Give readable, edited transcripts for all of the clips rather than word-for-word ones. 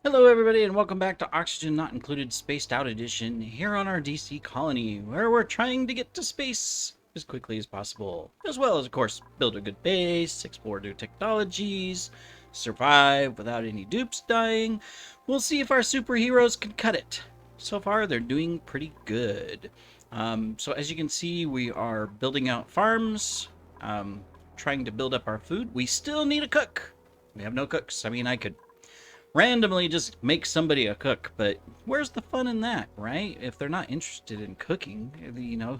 Hello everybody and welcome back to Oxygen Not Included Spaced Out Edition here on our DC colony, where we're trying to get to space as quickly as possible, as well as of course build a good base, explore new technologies, survive without any dupes dying. We'll see if our superheroes can cut it. So far they're doing pretty good. So as you can see, we are building out farms, trying to build up our food. We still need a cook. We have no cooks. I mean, I could randomly just make somebody a cook, but where's the fun in that, right? If they're not interested in cooking,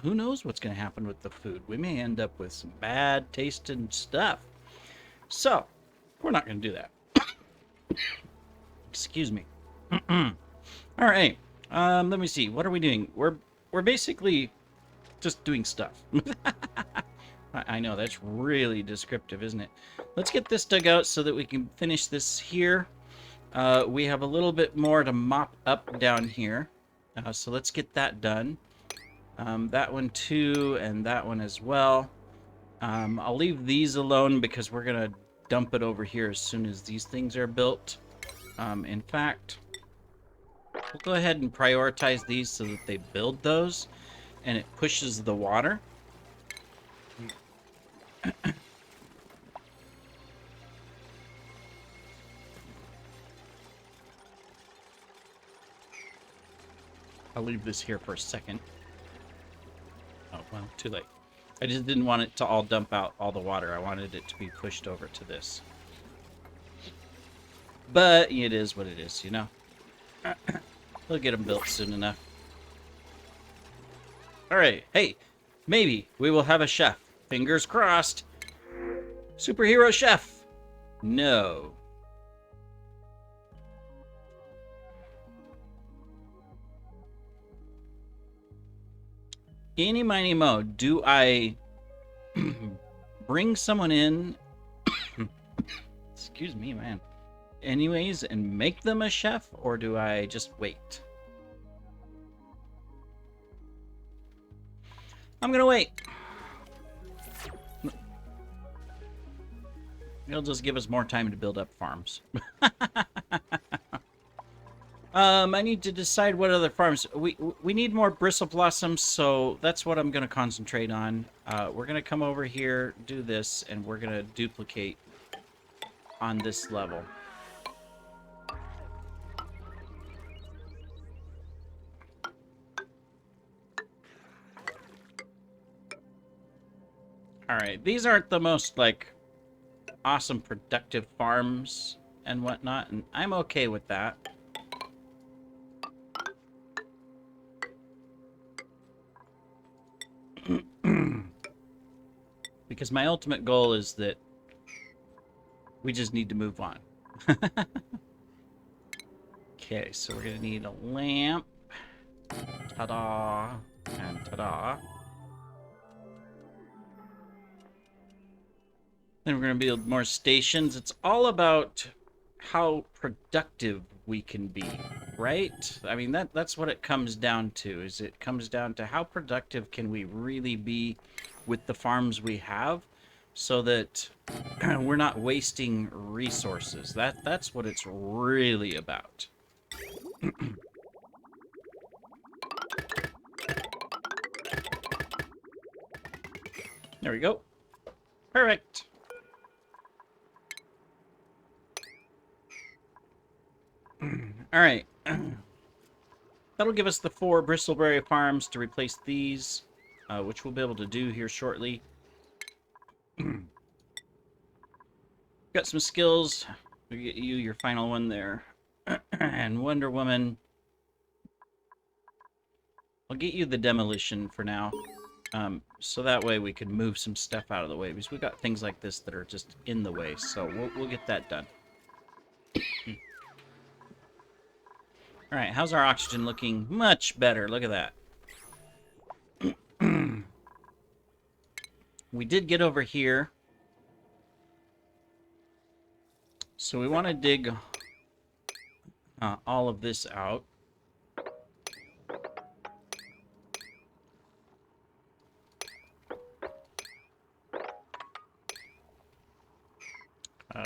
who knows what's going to happen with the food? We may end up with some bad tasting stuff. So, we're not going to do that. Excuse me. All right. Let me see. What are we doing? We're basically just doing stuff. I know that's really descriptive, isn't it? Let's get this dug out so that we can finish this here. We have a little bit more to mop up down here. So let's get that done. That one too, and that one as well. I'll leave these alone because we're going to dump it over here as soon as these things are built. In fact, we'll go ahead and prioritize these so that they build those, and it pushes the water. I'll leave this here for a second. Oh, well, too late. I just didn't want it to all dump out all the water. I wanted it to be pushed over to this. But it is what it is, you know? We'll get them built soon enough. Alright, hey, maybe we will have a chef. Fingers crossed. Superhero chef. No. Eeny, miny, mo. Do I bring someone in? Excuse me, man. Anyways, and make them a chef, or do I just wait? I'm gonna wait. It'll just give us more time to build up farms. I need to decide what other farms. We need more bristle blossoms, so that's what I'm going to concentrate on. We're going to come over here, do this, and we're going to duplicate on this level. Alright, these aren't the most, like, awesome productive farms and whatnot, and I'm okay with that. Because my ultimate goal is that we just need to move on. Okay, so we're going to need a lamp. Ta-da. And ta-da. Then we're going to build more stations. It's all about how productive we can be, right? I mean, that's what it comes down to, is it comes down to how productive can we really be with the farms we have so that we're not wasting resources. That's what it's really about. There we go. Perfect. All right. That'll give us the 4 bristleberry farms to replace these, which we'll be able to do here shortly. Got some skills. We'll get you your final one there. And Wonder Woman. I'll get you the demolition for now. So that way we can move some stuff out of the way, because we've got things like this that are just in the way. So we'll get that done. Alright, how's our oxygen looking? Much better. Look at that. We did get over here. So we want to dig all of this out.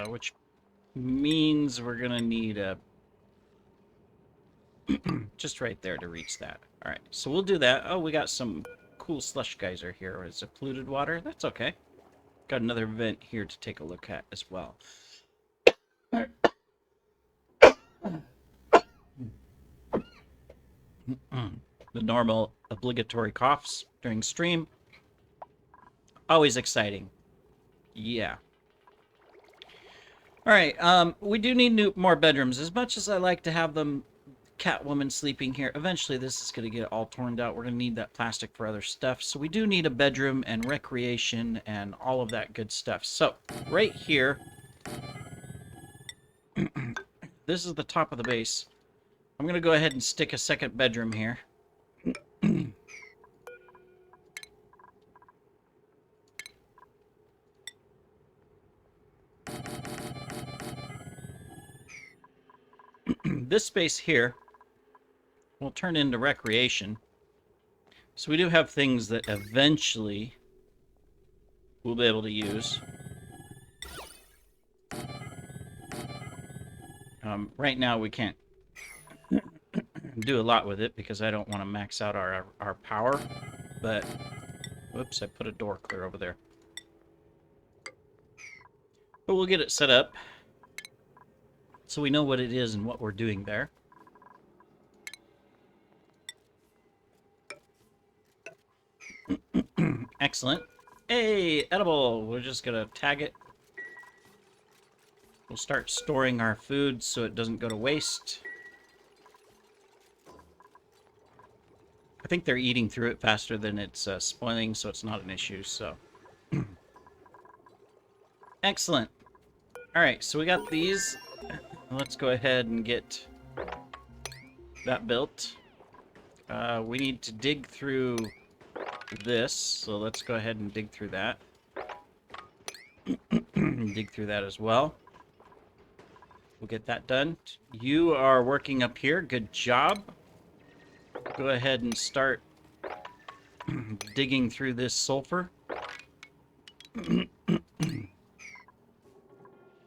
Which means we're going to need a Just right there to reach that. All right, so we'll do that. Oh, we got some cool slush geyser here. Is it polluted water? That's okay. Got another vent here to take a look at as well. The normal obligatory coughs during stream. Always exciting. Yeah. All right, we do need more bedrooms. As much as I like to have them Catwoman sleeping here, eventually this is going to get all torn out. We're going to need that plastic for other stuff. So we do need a bedroom and recreation and all of that good stuff. So right here, this is the top of the base. I'm going to go ahead and stick a second bedroom here. This space here will turn into recreation. So we do have things that eventually we'll be able to use. Right now we can't do a lot with it because I don't want to max out our power. But, whoops, I put a door clear over there. But we'll get it set up so we know what it is and what we're doing there. Excellent. Hey, edible. We're just going to tag it. We'll start storing our food so it doesn't go to waste. I think they're eating through it faster than it's spoiling, so it's not an issue, so. Excellent. Alright, so we got these. Let's go ahead and get that built. We need to dig through this, so let's go ahead and dig through that. Dig through that as well. We'll get that done. You are working up here. Good job. Go ahead and start digging through this sulfur.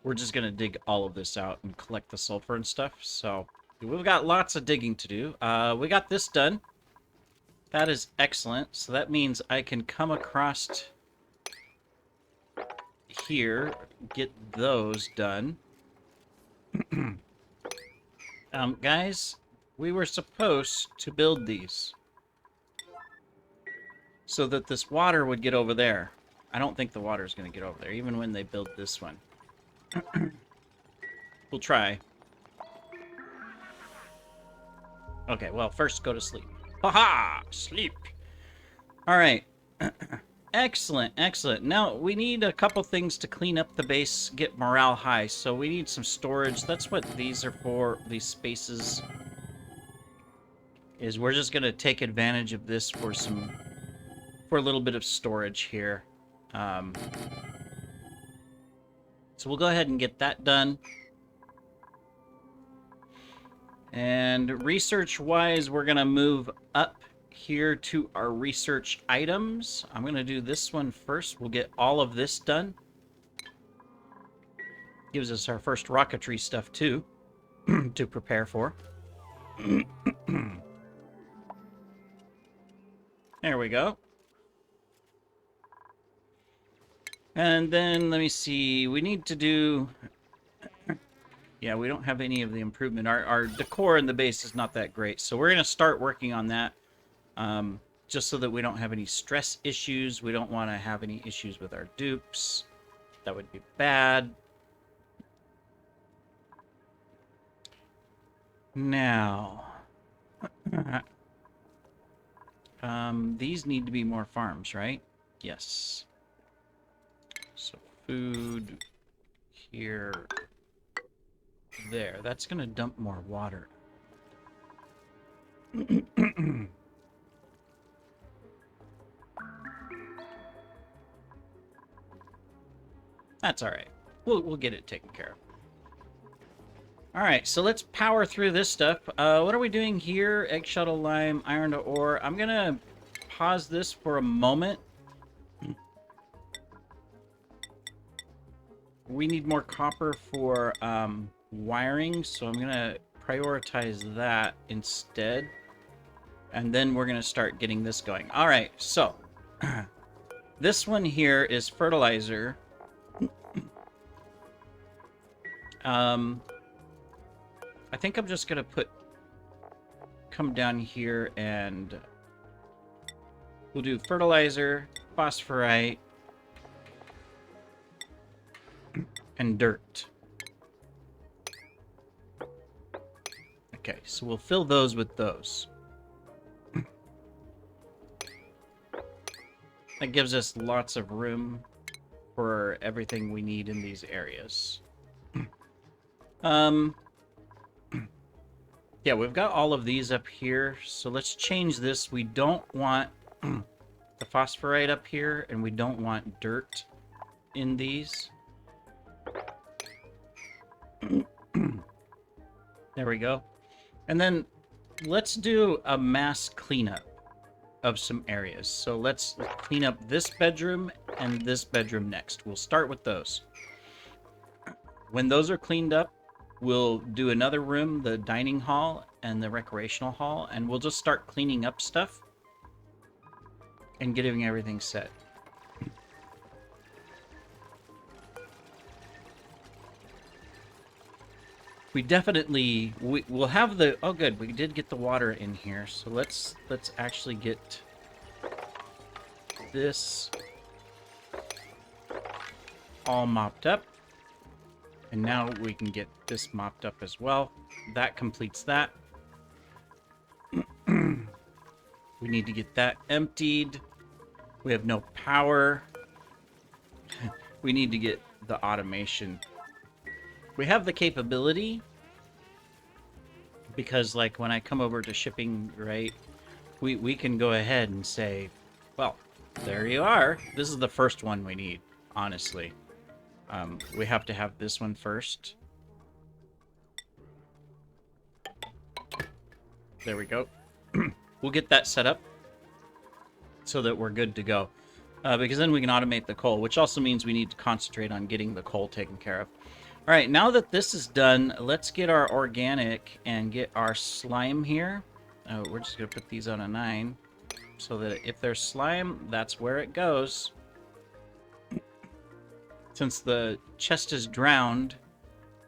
We're just going to dig all of this out and collect the sulfur and stuff. So we've got lots of digging to do. We got this done. That is excellent. So that means I can come across here, get those done. Guys, we were supposed to build these so that this water would get over there. I don't think the water is going to get over there, even when they build this one. We'll try. Okay, well, first go to sleep. Haha! Sleep! Alright. Excellent, excellent. Now, we need a couple things to clean up the base, get morale high. So we need some storage. That's what these are for, these spaces. Is we're just going to take advantage of this for a little bit of storage here. So we'll go ahead and get that done. And research-wise, we're going to move up here to our research items. I'm going to do this one first. We'll get all of this done. Gives us our first rocketry stuff, too, to prepare for. There we go. And then, let me see, we need to do... Yeah, we don't have any of the improvement. Our decor in the base is not that great, so we're going to start working on that. Just so that we don't have any stress issues. We don't want to have any issues with our dupes. That would be bad. Now... these need to be more farms, right? Yes. So food here, there. That's going to dump more water. That's all right. We'll get it taken care of. All right, so let's power through this stuff. What are we doing here? Egg shuttle, lime, iron to ore. I'm going to pause this for a moment. We need more copper for wiring, so I'm going to prioritize that instead. And then we're going to start getting this going. All right, so this one here is fertilizer. I think I'm just going to come down here and we'll do fertilizer, phosphorite, and dirt. Okay, so we'll fill those with those. That gives us lots of room for everything we need in these areas. Yeah, we've got all of these up here, so let's change this. We don't want the phosphorite up here, and we don't want dirt in these. There we go. And then let's do a mass cleanup of some areas. So let's clean up this bedroom and this bedroom next. We'll start with those. When those are cleaned up, we'll do another room, the dining hall and the recreational hall, and we'll just start cleaning up stuff and getting everything set. We definitely we'll have the oh good, we did get the water in here. So let's actually get this all mopped up. And now we can get this mopped up as well. That completes that. We need to get that emptied. We have no power. We need to get the automation. We have the capability because, like, when I come over to shipping, right, we can go ahead and say, well, there you are. This is the first one we need, honestly. We have to have this one first. There we go. We'll get that set up so that we're good to go. Because then we can automate the coal, which also means we need to concentrate on getting the coal taken care of. All right, now that this is done, let's get our organic and get our slime here. We're just going to put these on a 9 so that if there's slime, that's where it goes. Since the chest is drowned,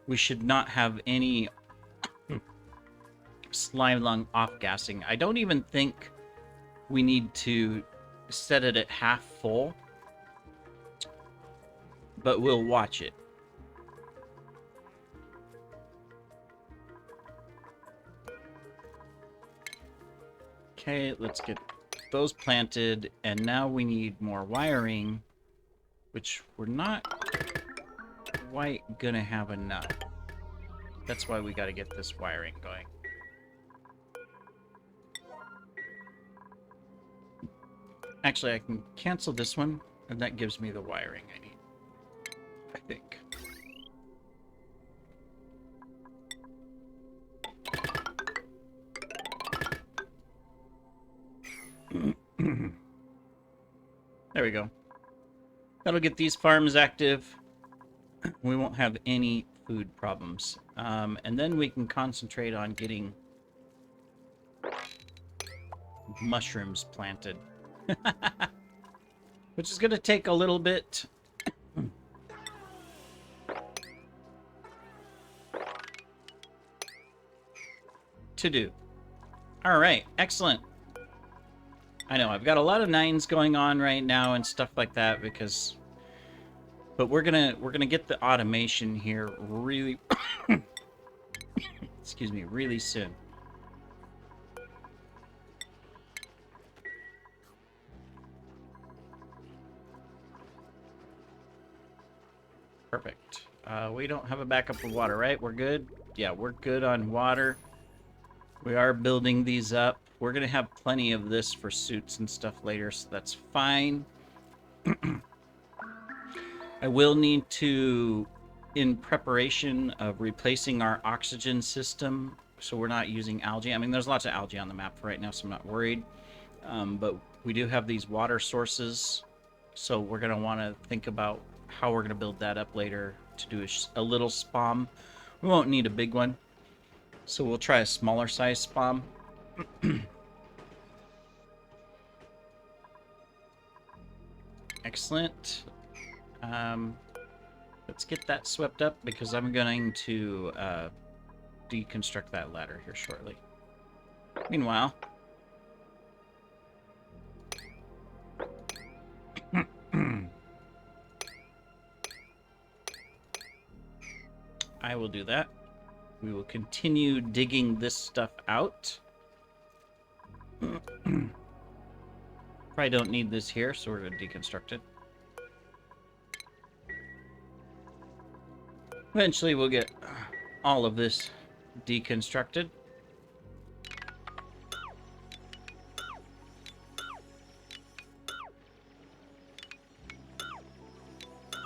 we should not have any slime lung off-gassing. I don't even think we need to set it at half full, but we'll watch it. Okay, let's get those planted, and now we need more wiring, which we're not quite gonna have enough. That's why we gotta get this wiring going. Actually, I can cancel this one, and that gives me the wiring I need, I think. There we go. That'll get these farms active. We won't have any food problems. And then we can concentrate on getting mushrooms planted. Which is going to take a little bit. To do. All right, excellent. I know I've got a lot of 9s going on right now and stuff like that because, but we're gonna get the automation here really, excuse me, really soon. Perfect. We don't have a backup of water, right? We're good? Yeah, we're good on water. We are building these up. We're going to have plenty of this for suits and stuff later, so that's fine. I will need to, in preparation of replacing our oxygen system, so we're not using algae. I mean, there's lots of algae on the map right now, so I'm not worried. But we do have these water sources, so we're going to want to think about how we're going to build that up later to do a little spam. We won't need a big one. So we'll try a smaller size spawn. Excellent. Let's get that swept up because I'm going to deconstruct that ladder here shortly. Meanwhile, I will do that. We will continue digging this stuff out. Probably don't need this here, so we're going to deconstruct it. Eventually we'll get all of this deconstructed.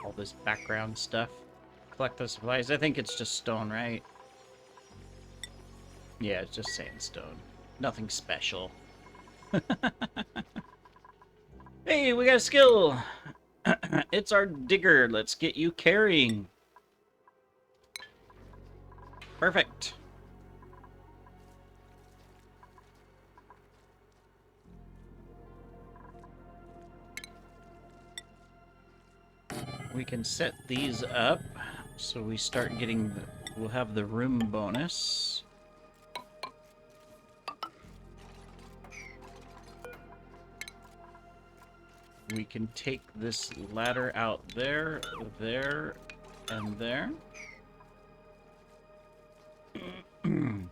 All this background stuff. Collect the supplies. I think it's just stone, right? Yeah, it's just sandstone. Nothing special. Hey, we got a skill! It's our digger. Let's get you carrying. Perfect. We can set these up so we start getting the, we'll have the room bonus. We can take this ladder out there, there, and there. And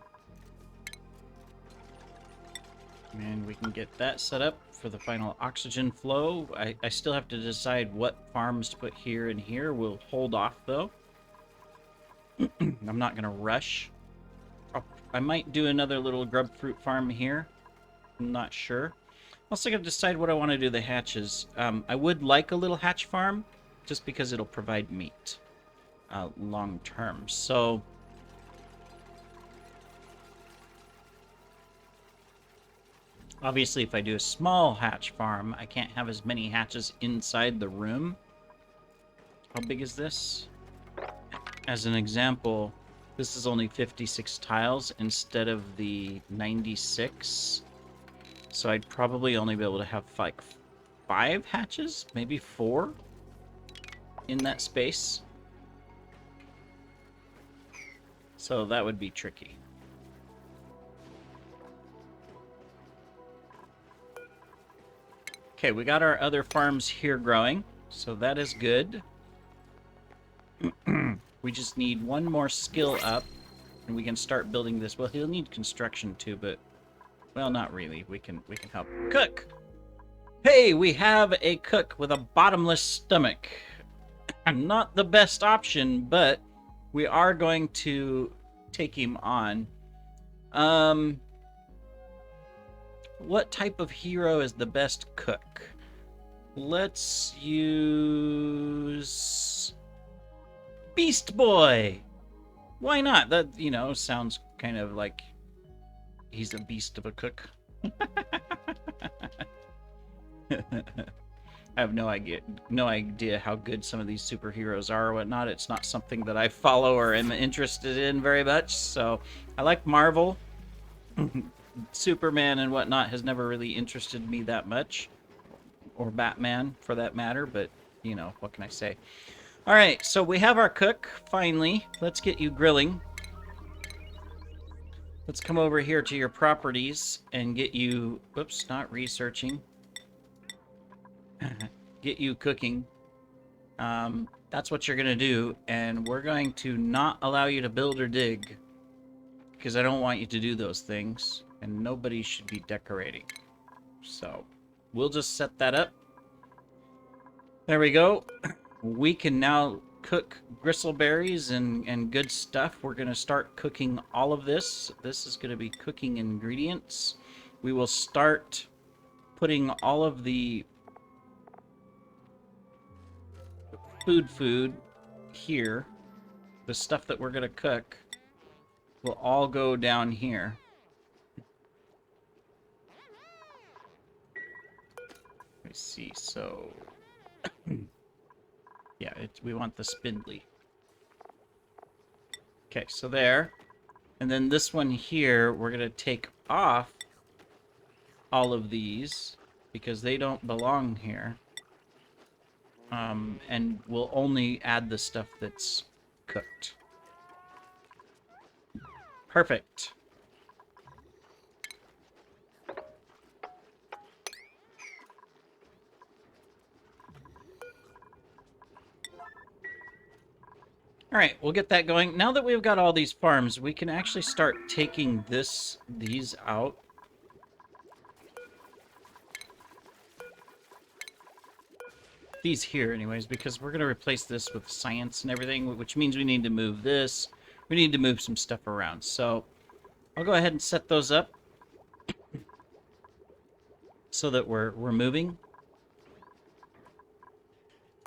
we can get that set up for the final oxygen flow. I still have to decide what farms to put here and here. We'll hold off, though. I'm not going to rush. I might do another little grub fruit farm here. I'm not sure. Also got to decide what I want to do the hatches. I would like a little hatch farm, just because it'll provide meat long term. So obviously, if I do a small hatch farm, I can't have as many hatches inside the room. How big is this? As an example, this is only 56 tiles instead of the 96. So I'd probably only be able to have like 5 hatches, maybe 4 in that space. So that would be tricky. Okay, we got our other farms here growing, so that is good. We just need one more skill up, and we can start building this. Well, he'll need construction too, but well, not really. We can help. Cook! Hey, we have a cook with a bottomless stomach. Not the best option, but we are going to take him on. What type of hero is the best cook? Let's use Beast Boy. Why not? That, you know, sounds kind of like he's a beast of a cook. I have no idea how good some of these superheroes are or whatnot. It's not something that I follow or am interested in very much. So I like Marvel. Superman and whatnot has never really interested me that much. Or Batman, for that matter. But, you know, what can I say? All right, so we have our cook, finally. Let's get you grilling. Let's come over here to your properties and get you... Oops, not researching. Get you cooking. That's what you're going to do. And we're going to not allow you to build or dig. Because I don't want you to do those things. And nobody should be decorating. So, we'll just set that up. There we go. We can now cook gristleberries and good stuff. We're going to start cooking all of this. This is going to be cooking ingredients. We will start putting all of the food here. The stuff that we're going to cook will all go down here. Let me see. So... yeah, we want the spindly. Okay, so there. And then this one here, we're going to take off all of these because they don't belong here. And we'll only add the stuff that's cooked. Perfect. All right, we'll get that going. Now that we've got all these farms, we can actually start taking these out. These here, anyways, because we're going to replace this with science and everything, which means we need to move this. We need to move some stuff around. So I'll go ahead and set those up so that we're moving.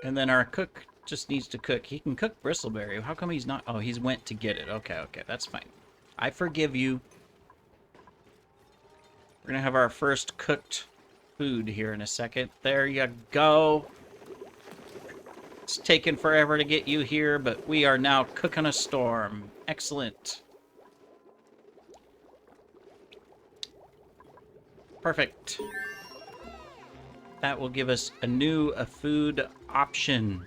And then our cook just needs to cook. He can cook bristleberry. How come he's not? Oh, he's went to get it. Okay, okay, that's fine. I forgive you. We're going to have our first cooked food here in a second. There you go. It's taken forever to get you here, but we are now cooking a storm. Excellent. Perfect. That will give us a new food option.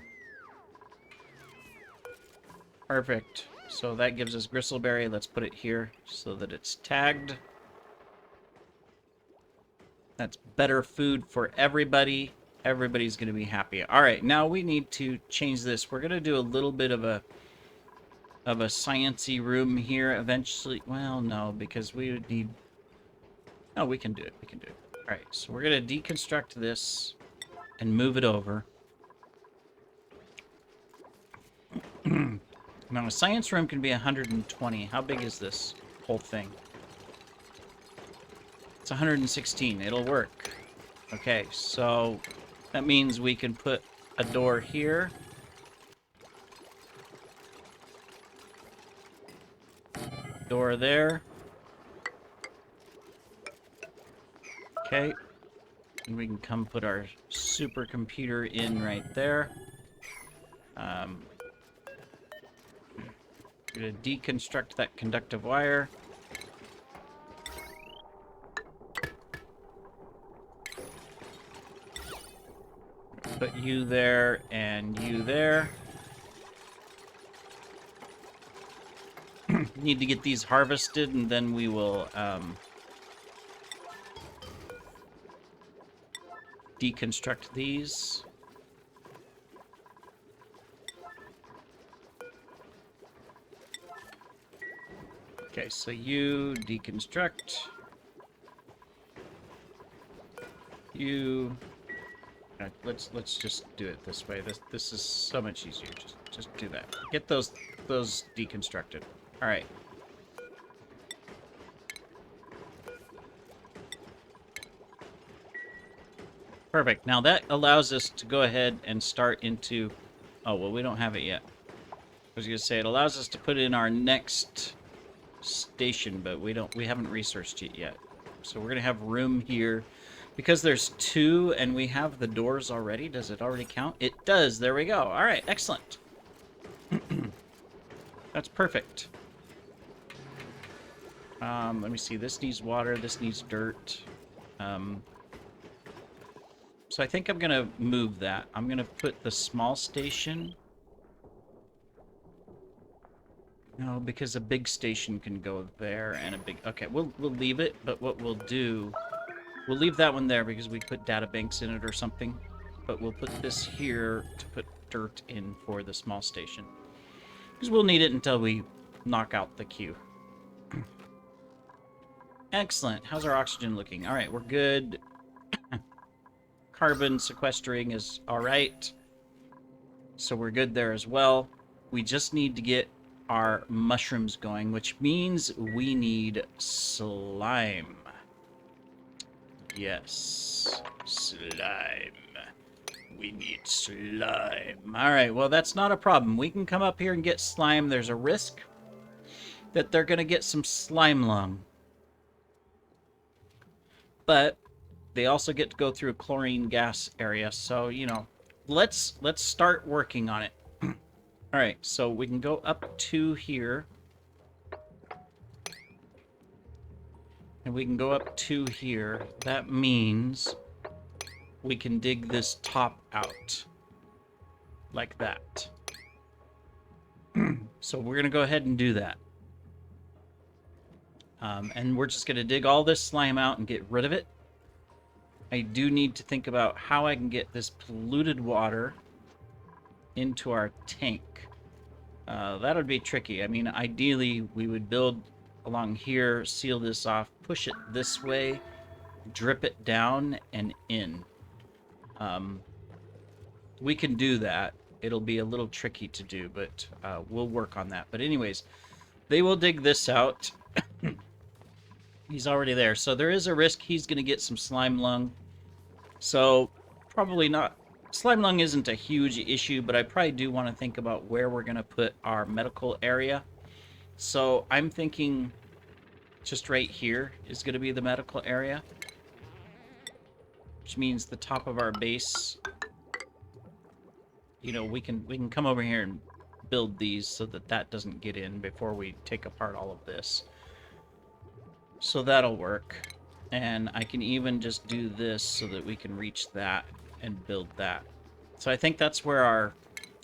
Perfect. So that gives us bristleberry. Let's put it here so that it's tagged. That's better food for everybody. Everybody's going to be happy. All right, now we need to change this. We're going to do a little bit of a science-y room here eventually. Well, no, because we would need... No, we can do it. We can do it. All right, so we're going to deconstruct this and move it over. Now, a science room can be 120. How big is this whole thing? It's 116. It'll work. Okay, so that means we can put a door here. Door there. Okay. And we can come put our supercomputer in right there. We're going to deconstruct that conductive wire. Put you there and you there. Need to get these harvested, and then we will deconstruct these. Okay, so you deconstruct. You... Let's just do it this way. This is so much easier. Just do that. Get those deconstructed. All right. Perfect. Now that allows us to go ahead and start into... Oh, well, we don't have it yet. I was going to say, it allows us to put in our next station, but we haven't researched it yet. So we're going to have room here. Because there's 2 and we have the doors already, does it already count? It does. There we go. All right, excellent. That's perfect. Let me see. This needs water. This needs dirt. So I think I'm going to move that. I'm going to put the small station. No, because a big station can go there and a big... Okay, we'll leave it, but what we'll do... We'll leave that one there because we put data banks in it or something. But we'll put this here to put dirt in for the small station. Because we'll need it until we knock out the queue. Excellent. How's our oxygen looking? All right, we're good. Carbon sequestering is all right. So we're good there as well. We just need to get our mushrooms going, which means we need slime. Yes, slime. We need slime. All right, well, that's not a problem. We can come up here and get slime. There's a risk that they're going to get some slime lung. But they also get to go through a chlorine gas area. So, you know, let's start working on it. All right, so we can go up to here. And we can go up 2 here. That means we can dig this top out. Like that. So we're going to go ahead and do that. And we're just going to dig all this slime out and get rid of it. I do need to think about how I can get this polluted water into our tank. That would be tricky. I mean, ideally, we would build along here, seal this off, push it this way, drip it down and in. We can do that. It'll be a little tricky to do, but we'll work on that. But anyways, they will dig this out. He's already there. So there is a risk he's going to get some slime lung. So probably not. Slime lung isn't a huge issue, but I probably do want to think about where we're going to put our medical area. So I'm thinking just right here is going to be the medical area. Which means the top of our base, you know, we can come over here and build these so that that doesn't get in before we take apart all of this. So that'll work. And I can even just do this so that we can reach that and build that. So I think that's where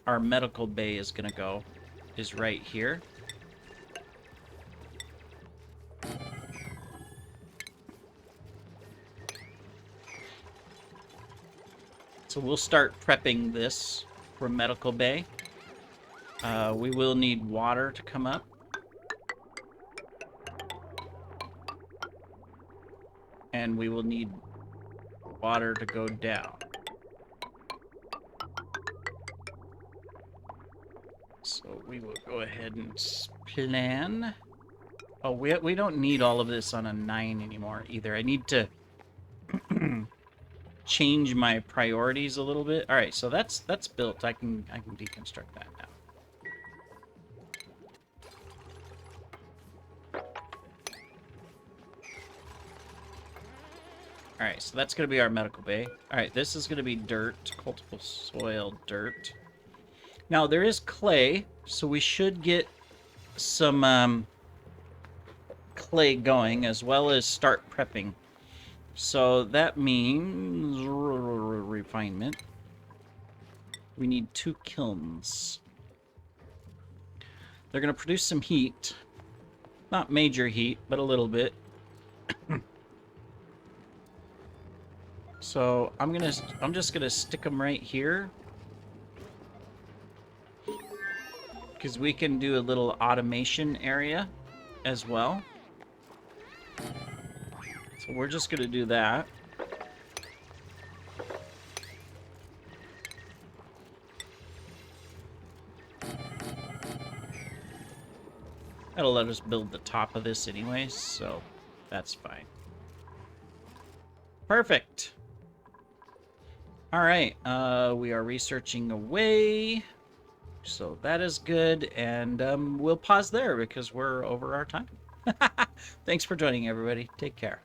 our medical bay is going to go, is right here. So we'll start prepping this for medical bay. We will need water to come up. And we will need water to go down. So we will go ahead and plan. Oh, we don't need all of this on a 9 anymore either. I need to change my priorities a little bit. All right, so that's built. I can deconstruct that now. Alright, so that's going to be our medical bay. Alright, this is going to be dirt, cultivable soil, dirt. Now, there is clay, so we should get some clay going, as well as start prepping. So that means refinement. We need 2 kilns. They're going to produce some heat. Not major heat, but a little bit. So I'm just gonna stick them right here, because we can do a little automation area as well. So we're just gonna do that. That'll let us build the top of this anyways, so that's fine. Perfect. All right, we are researching away, so that is good, and we'll pause there because we're over our time. Thanks for joining, everybody. Take care.